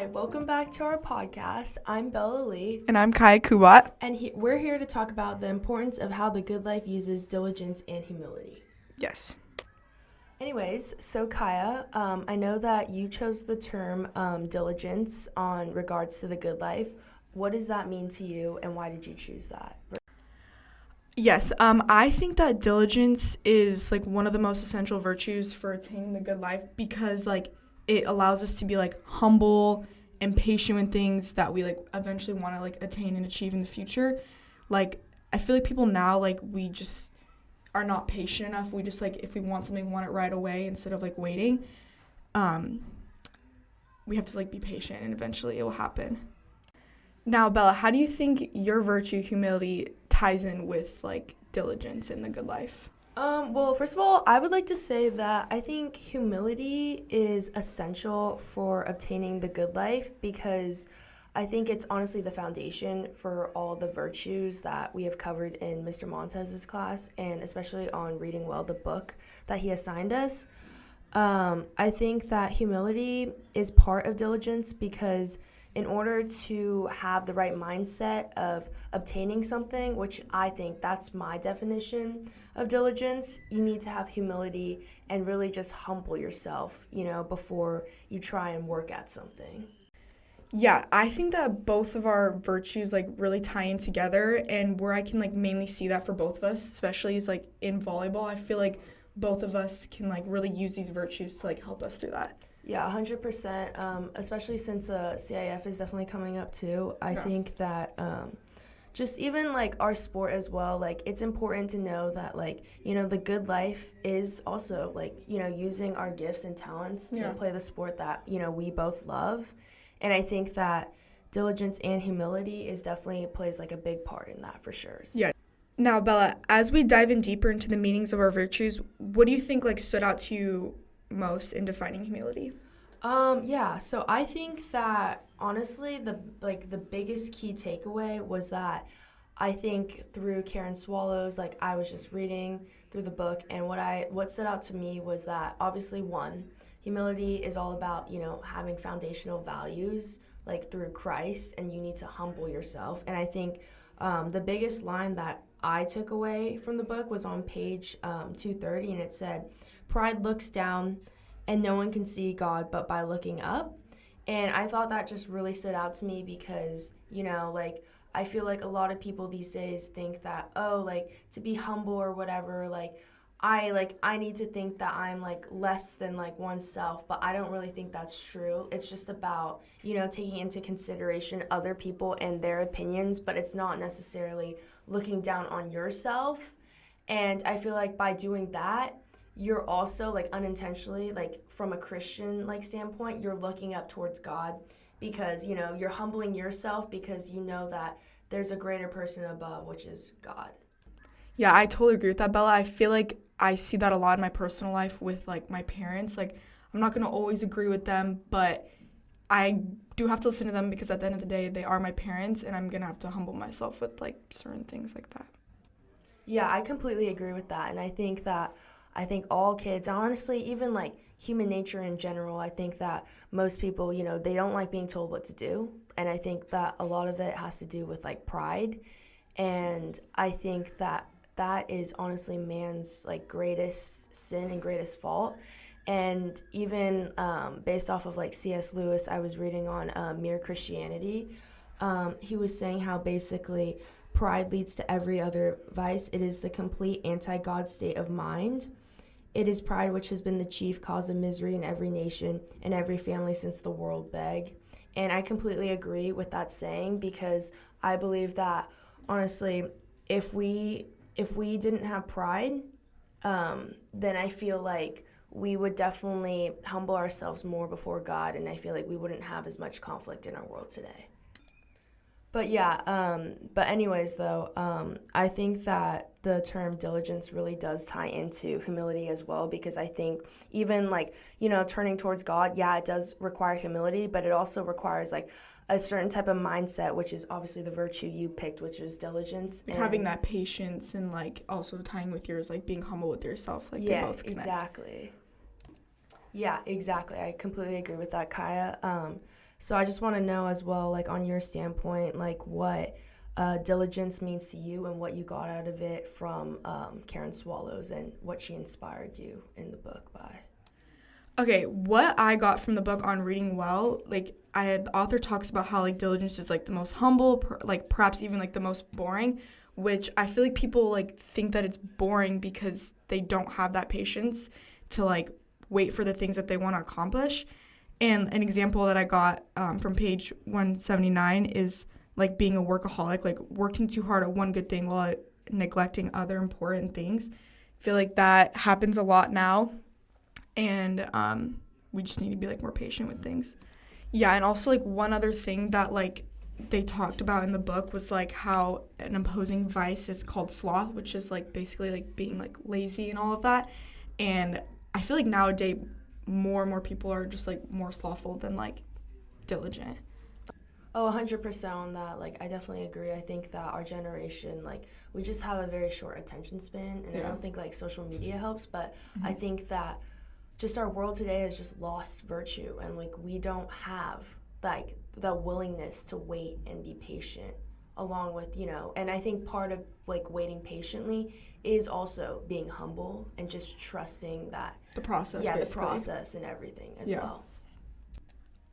Hi, welcome back to our podcast. I'm Bella Lee. And I'm Kaia Kubat. And we're here to talk about the importance of how the good life uses diligence and humility. Yes. Anyways, so Kaia, I know that you chose the term diligence on regards to the good life. What does that mean to you, and why did you choose that? Yes, I think that diligence is like one of the most essential virtues for attaining the good life because like it allows us to be like humble and patient with things that we like eventually want to like attain and achieve in the future. Like I feel like people now like we just are not patient enough. We just like if we want something, we want it right away instead of like waiting. We have to like be patient and eventually it will happen. Now, Bella, how do you think your virtue, humility, ties in with like diligence in the good life? Well, first of all, I would like to say that I think humility is essential for obtaining the good life because I think it's honestly the foundation for all the virtues that we have covered in Mr. Montez's class and especially on Reading Well, the book that he assigned us. I think that humility is part of diligence because in order to have the right mindset of obtaining something, which I think that's my definition of diligence, you need to have humility and really just humble yourself, before you try and work at something. Yeah, I think that both of our virtues like really tie in together, and where I can like mainly see that for both of us, especially is like in volleyball. I feel like both of us can like really use these virtues to like help us through that. Yeah, 100%. Especially since CIF is definitely coming up too. I think that just even like our sport as well, like it's important to know that like, the good life is also like, using our gifts and talents to play the sport that, we both love. And I think that diligence and humility is definitely plays like a big part in that for sure. Yeah. Now, Bella, as we dive in deeper into the meanings of our virtues, what do you think like stood out to you most in defining humility? Yeah, so I think that honestly the biggest key takeaway was that I think through Karen Swallows, like I was just reading through the book and what stood out to me was that obviously one, humility is all about, having foundational values like through Christ and you need to humble yourself. And I think the biggest line that I took away from the book was on page 230 and it said, "Pride looks down and no one can see God but by looking up." And I thought that just really stood out to me because, like, I feel like a lot of people these days think that, oh, like, to be humble or whatever, I need to think that I'm, like, less than, like, oneself, but I don't really think that's true. It's just about, taking into consideration other people and their opinions, but it's not necessarily looking down on yourself. And I feel like by doing that, you're also like unintentionally like from a Christian like standpoint you're looking up towards God because you're humbling yourself because you know that there's a greater person above, which is God. Yeah, I totally agree with that, Bella. I feel like I see that a lot in my personal life with like my parents. Like I'm not going to always agree with them, but I do have to listen to them because at the end of the day they are my parents and I'm going to have to humble myself with like certain things like that. Yeah, I completely agree with that. And I think all kids, honestly, even like human nature in general, I think that most people, they don't like being told what to do. And I think that a lot of it has to do with like pride. And I think that that is honestly man's like greatest sin and greatest fault. And even based off of like C.S. Lewis, I was reading on Mere Christianity. He was saying how basically pride leads to every other vice. It is the complete anti-God state of mind. It is pride which has been the chief cause of misery in every nation and every family since the world began. And I completely agree with that saying because I believe that honestly, if we didn't have pride, then I feel like we would definitely humble ourselves more before God, and I feel like we wouldn't have as much conflict in our world today. But yeah, but anyways, though, I think that the term diligence really does tie into humility as well because I think even like, turning towards God, yeah, it does require humility, but it also requires like a certain type of mindset, which is obviously the virtue you picked, which is diligence. Like having that patience and like also tying with yours, like being humble with yourself, like yeah, they both connect. exactly. Yeah, exactly. I completely agree with that, Kaia. So I just want to know as well, like on your standpoint, like what diligence means to you and what you got out of it from Karen Swallows and what she inspired you in the book by. Okay, what I got from the book on reading well, like the author talks about how like diligence is like the most humble, like perhaps even like the most boring, which I feel like people like think that it's boring because they don't have that patience to like wait for the things that they want to accomplish. And an example that I got from page 179 is like being a workaholic, like working too hard at one good thing while neglecting other important things. I feel like that happens a lot now, and we just need to be like more patient with things. Yeah, and also like one other thing that like they talked about in the book was like how an opposing vice is called sloth, which is like basically like being like lazy and all of that. And I feel like nowadays more and more people are just like more slothful than like diligent. Oh, 100% on that. Like, I definitely agree. I think that our generation, like, we just have a very short attention span, and I don't think like social media helps, but I think that just our world today has just lost virtue, and like we don't have like the willingness to wait and be patient along with, and I think part of like waiting patiently is also being humble and just trusting that The process, the basically. process and everything as Yeah. well.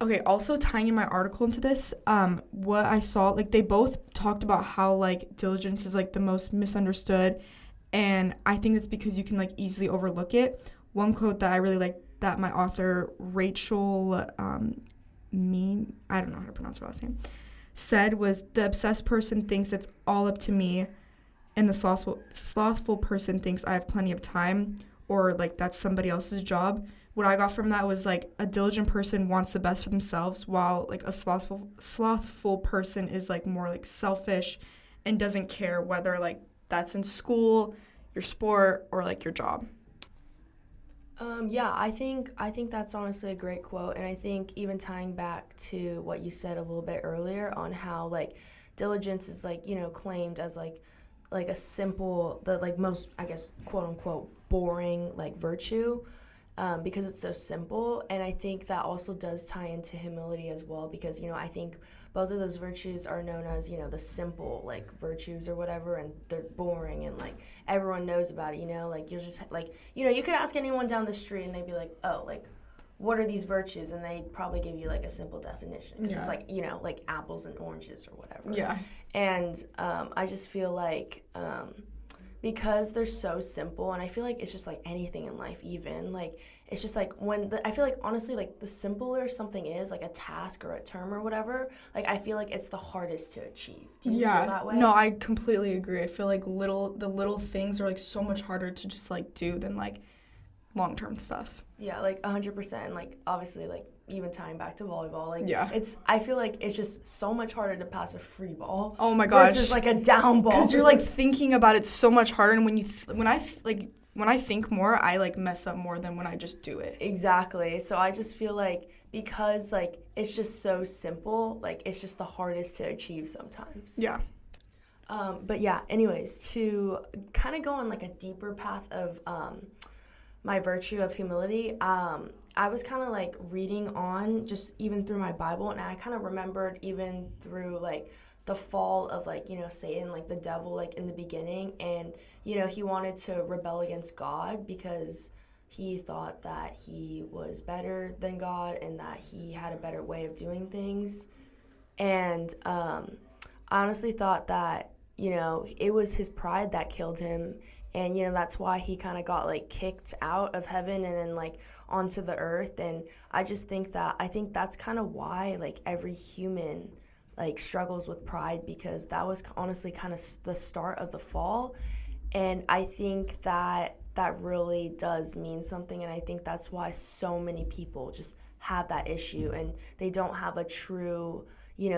Okay, also tying in my article into this, what I saw, like they both talked about how like diligence is like the most misunderstood, and I think it's because you can like easily overlook it. One quote that I really like that my author Rachel I don't know how to pronounce her last name, said was, "The obsessed person thinks it's all up to me, and the slothful person thinks I have plenty of time, or like that's somebody else's job." What I got from that was like a diligent person wants the best for themselves, while like a slothful person is like more like selfish and doesn't care whether like that's in school, your sport, or like your job. Yeah, I think that's honestly a great quote, and I think even tying back to what you said a little bit earlier on how like diligence is like claimed as like a simple, the like most, I guess, quote unquote boring like virtue, because it's so simple. And I think that also does tie into humility as well, because I think both of those virtues are known as the simple like virtues or whatever, and they're boring and like everyone knows about it. Like you're just like you could ask anyone down the street and they'd be like, oh, like what are these virtues, and they'd probably give you like a simple definition, because it's like like apples and oranges or whatever. Yeah. And I just feel like because they're so simple, and I feel like it's just like anything in life, even like it's just like I feel like honestly, like the simpler something is, like a task or a term or whatever, like I feel like it's the hardest to achieve. Do you feel that way? No, I completely agree. I feel like the little things are like so much harder to just like do than like long-term stuff. Yeah, like 100%. And like obviously, like even tying back to volleyball, like Yeah. I feel like it's just so much harder to pass a free ball. Oh my gosh. Versus like a down ball. Because you're like thinking about it so much harder, and when I think more, I like mess up more than when I just do it. Exactly. So I just feel like because like it's just so simple, like it's just the hardest to achieve sometimes. Yeah. But yeah, anyways, to kind of go on like a deeper path of my virtue of humility, I was kind of like reading on just even through my Bible, and I kind of remembered even through like the fall of like Satan, like the devil, like in the beginning, and he wanted to rebel against God because he thought that he was better than God and that he had a better way of doing things. And I honestly thought that it was his pride that killed him, and that's why he kind of got like kicked out of heaven and then like onto the earth. And I think that's kind of why like every human like struggles with pride, because that was honestly kind of the start of the fall. And I think that really does mean something, and I think that's why so many people just have that issue, and they don't have a true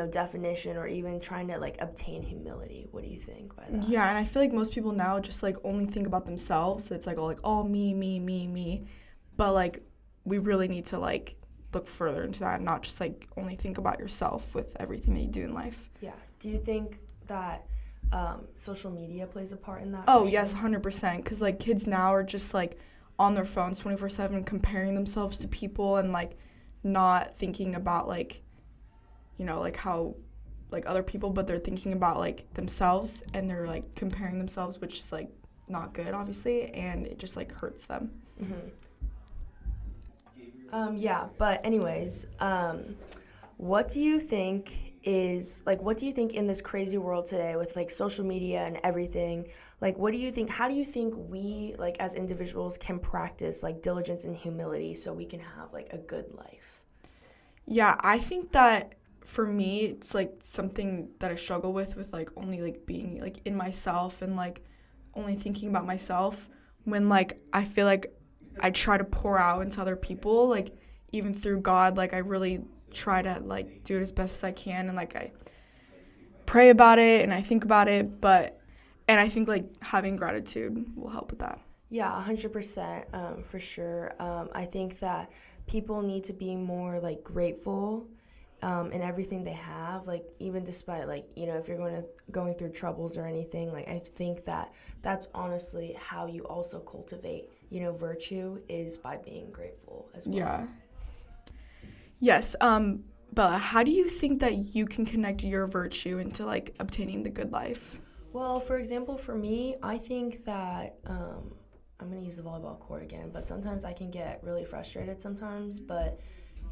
definition or even trying to like obtain humility. What do you think by that? Yeah, and I feel like most people now just like only think about themselves. It's like all me, me, me, me. But like we really need to like look further into that and not just like only think about yourself with everything that you do in life. Yeah. Do you think that social media plays a part in that? Oh, yes, 100%. Because like kids now are just like on their phones 24/7 comparing themselves to people and like not thinking about like like how like other people, but they're thinking about like themselves and they're like comparing themselves, which is like not good, obviously, and it just like hurts them. Mm-hmm. Yeah, but anyways, what do you think what do you think in this crazy world today with like social media and everything, like what do you think, how do you think we like as individuals can practice like diligence and humility so we can have like a good life? Yeah, I think that for me, it's like something that I struggle with like only like being like in myself and like only thinking about myself when like I feel like I try to pour out into other people, like even through God, like I really try to like do it as best as I can and like I pray about it and I think about it, but and I think like having gratitude will help with that. Yeah, 100%, for sure. I think that people need to be more like grateful in everything they have. Like even despite like if you're going through troubles or anything, like I think that that's honestly how you also cultivate virtue is by being grateful as well. Yeah. Yes, Bella, how do you think that you can connect your virtue into like obtaining the good life? Well, for example, for me, I think that I'm going to use the volleyball court again, but sometimes I can get really frustrated sometimes. But,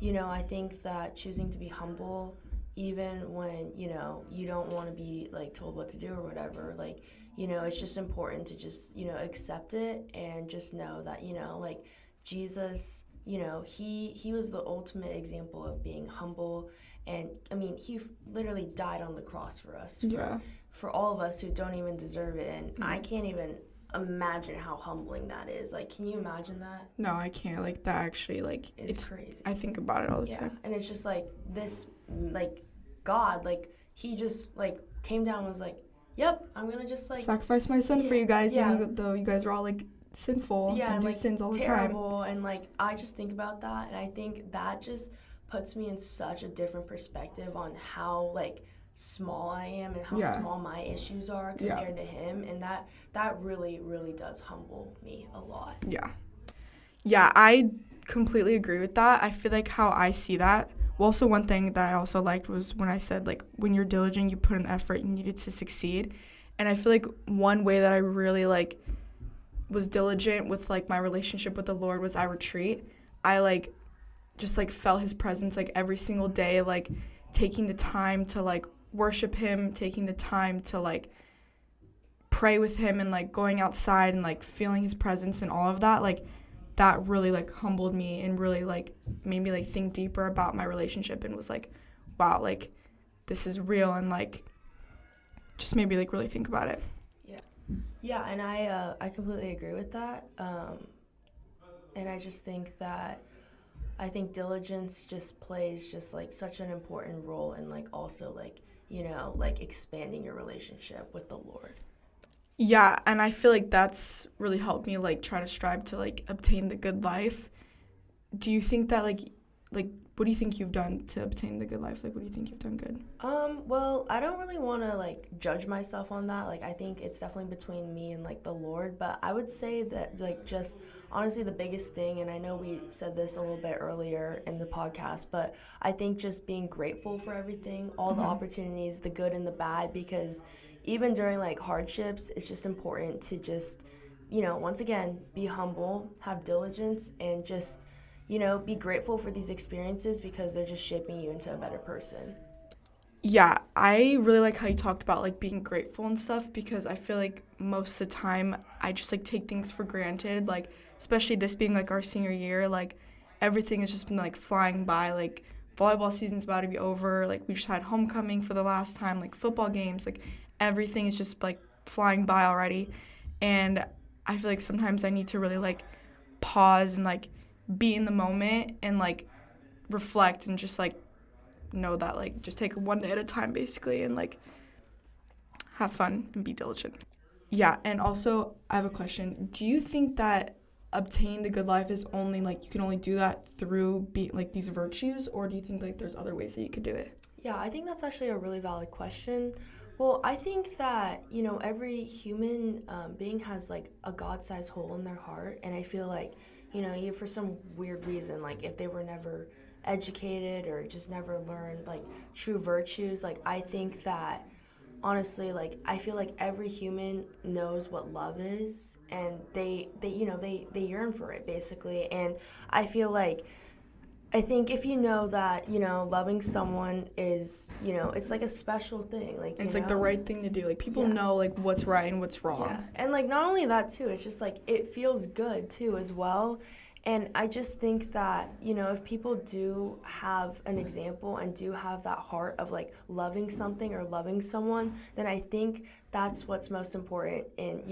I think that choosing to be humble, even when, you don't want to be like told what to do or whatever, like, it's just important to just, accept it and just know that, like Jesus, he was the ultimate example of being humble. And I mean, he literally died on the cross for us, Yeah. for all of us who don't even deserve it. And I Mm. can't even imagine how humbling that is. Like, can you imagine that? No, I can't. Like that actually like It's it's crazy. I think about it all the Yeah. time. And it's just like this, like, God, like, he just, like, came down and was like, yep, I'm gonna just, like, Sacrifice my son for yeah, you guys, yeah, even though you guys are all like sinful yeah, and and do like sins all the time. terrible. And, like, I just think about that. And I think that just puts me in such a different perspective on how, like, small I am and how Yeah. small my issues are Yeah. compared to him. And that really, really does humble me a lot. Yeah. Yeah, I completely agree with that. I feel like how I see that. Well, also one thing that I also liked was when I said like when you're diligent, you put in effort, you needed to succeed. And I feel like one way that I really like was diligent with like my relationship with the Lord was I retreat. I like just like felt his presence like every single day, like taking the time to like worship him, taking the time to like pray with him and like going outside and like feeling his presence and all of that. Like that really like humbled me and really like made me like think deeper about my relationship and was like, wow, like this is real and like just made me like really think about it. Yeah. Yeah, and I completely agree with that. And I just think that I think diligence just plays just like such an important role in like also like like expanding your relationship with the Lord. Yeah, and I feel like that's really helped me like try to strive to like obtain the good life. Do you think that like what do you think you've done to obtain the good life? Like what do you think you've done good? Well, I don't really want to like judge myself on that. Like I think it's definitely between me and like the Lord, but I would say that like just honestly the biggest thing, and I know we said this a little bit earlier in the podcast, but I think just being grateful for everything, all the Mm-hmm. opportunities, the good and the bad, because even during like hardships, it's just important to just once again, be humble, have diligence, and just be grateful for these experiences because they're just shaping you into a better person. Yeah, I really like how you talked about like being grateful and stuff because I feel like most of the time I just like take things for granted, like especially this being like our senior year, like everything has just been like flying by, like volleyball season's about to be over, like we just had homecoming for the last time, like football games, like everything is just like flying by already. And I feel like sometimes I need to really like pause and like be in the moment and like reflect and just like know that like just take one day at a time basically and like have fun and be diligent. Yeah, and also I have a question. Do you think that obtaining the good life is only like you can only do that through be like these virtues or do you think like there's other ways that you could do it? Yeah, I think that's actually a really valid question. Well, I think that, every human being has like a God sized hole in their heart. And I feel like, for some weird reason, like if they were never educated or just never learned like true virtues. Like I think that honestly, like I feel like every human knows what love is, and they yearn for it basically. And I feel like I think if you know that, loving someone is, it's like a special thing, like, It's like the right thing to do. Like people Yeah. know like what's right and what's wrong. Yeah. And like not only that too, it's just like it feels good too as well. And I just think that, if people do have an example and do have that heart of like loving something or loving someone, then I think that's what's most important in,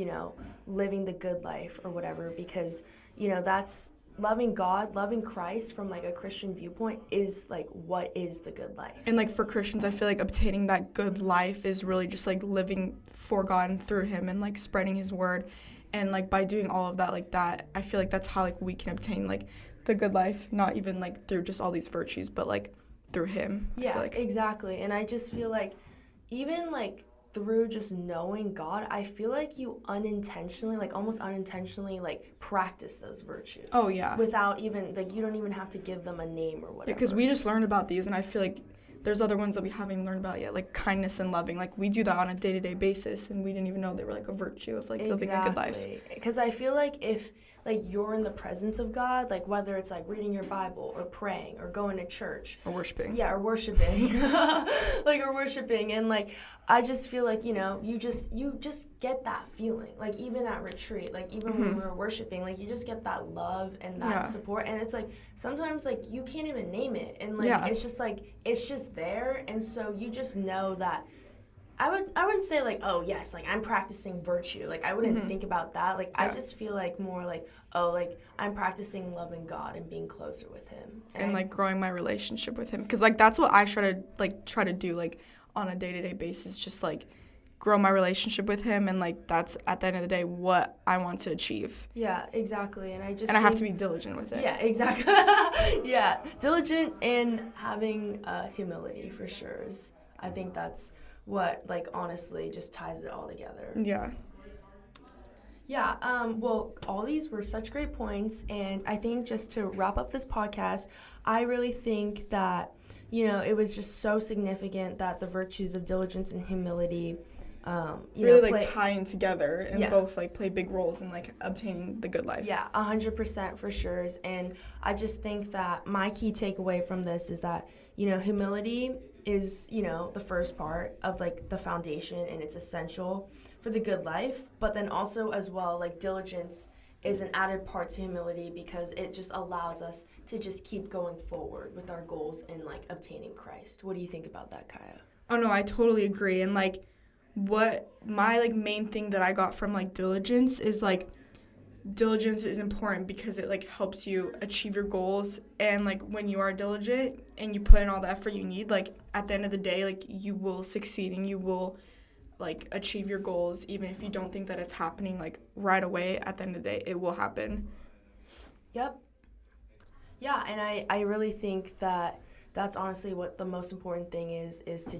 living the good life or whatever, because, that's loving God, loving Christ from like a Christian viewpoint is like what is the good life. And like for Christians, I feel like obtaining that good life is really just like living for God and through him and like spreading his word. And like by doing all of that like that, I feel like that's how like we can obtain like the good life, not even like through just all these virtues, but like through him. Yeah, like. exactly. And I just feel like even like through just knowing God, I feel like you unintentionally, like almost unintentionally, like practice those virtues. Oh yeah. Without even like you don't even have to give them a name or whatever. Yeah, because we just learned about these, and I feel like there's other ones that we haven't learned about yet, like kindness and loving. Like we do that on a day-to-day basis, and we didn't even know they were like a virtue of like living a good life. Exactly. Because I feel like if like you're in the presence of God, like whether it's like reading your Bible or praying or going to church Or worshiping. Yeah, or worshiping. Or worshiping, and like I just feel like, you just get that feeling. Like even at retreat, like even when we were worshiping, like you just get that love and that support, and it's like sometimes like you can't even name it, and like it's just like it's just there, and so you just know that I wouldn't say like, oh yes, like I'm practicing virtue. Like I wouldn't think about that. Like I just feel like more like, oh, like I'm practicing loving God and being closer with him. And like growing my relationship with him. Because like that's what I try to do like on a day-to-day basis, just like grow my relationship with him, and like that's at the end of the day what I want to achieve. Yeah, exactly. And I have to be diligent with it. Yeah, exactly. Yeah, diligent and having humility for sure. I think that's what like honestly just ties it all together. Yeah. Well, all these were such great points, and I think just to wrap up this podcast, I really think that, it was just so significant that the virtues of diligence and humility really tying together and both like play big roles in like obtaining the good life. Yeah, 100% for sure. And I just think that my key takeaway from this is that, humility is, the first part of like the foundation, and it's essential for the good life. But then also as well, like diligence is an added part to humility, because it just allows us to just keep going forward with our goals in like obtaining Christ. What do you think about that, Kaia? Oh no, I totally agree. And like what my like main thing that I got from like diligence is like diligence is important because it like helps you achieve your goals, and like when you are diligent and you put in all the effort you need, like at the end of the day like you will succeed and you will like achieve your goals, even if you don't think that it's happening like right away. At the end of the day it will happen. Yep. Yeah, and I really think that that's honestly what the most important thing is to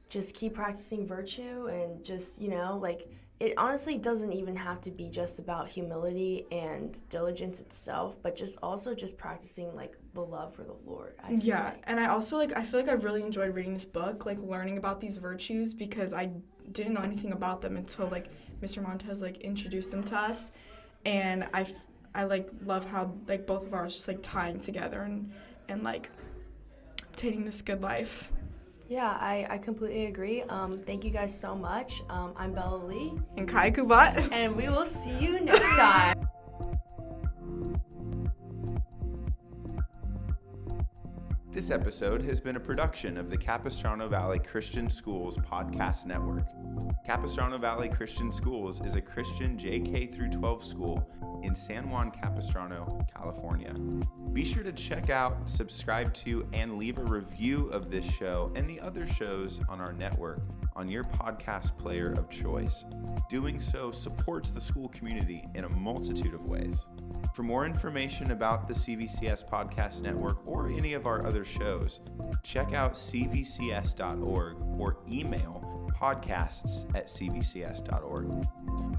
just keep practicing virtue, and just, like it honestly doesn't even have to be just about humility and diligence itself, but just also just practicing like the love for the Lord. And I also like I feel like I've really enjoyed reading this book, like learning about these virtues, because I didn't know anything about them until like Mr. Montez like introduced them to us, and I like love how like both of ours just like tying together and like obtaining this good life. Yeah, I completely agree. Thank you guys so much. I'm Bella Lee. And Kaia Kubat. And we will see you next time. This episode has been a production of the Capistrano Valley Christian Schools Podcast Network. Capistrano Valley Christian Schools is a Christian JK through 12 school in San Juan Capistrano, California. Be sure to check out, subscribe to, and leave a review of this show and the other shows on our network on your podcast player of choice. Doing so supports the school community in a multitude of ways. For more information about the CVCS Podcast Network or any of our other shows, check out cvcs.org or email podcasts@cvcs.org.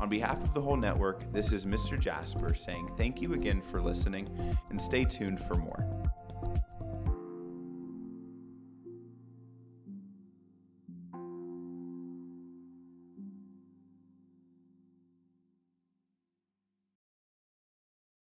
On behalf of the whole network, this is Mr. Jasper saying thank you again for listening and stay tuned for more.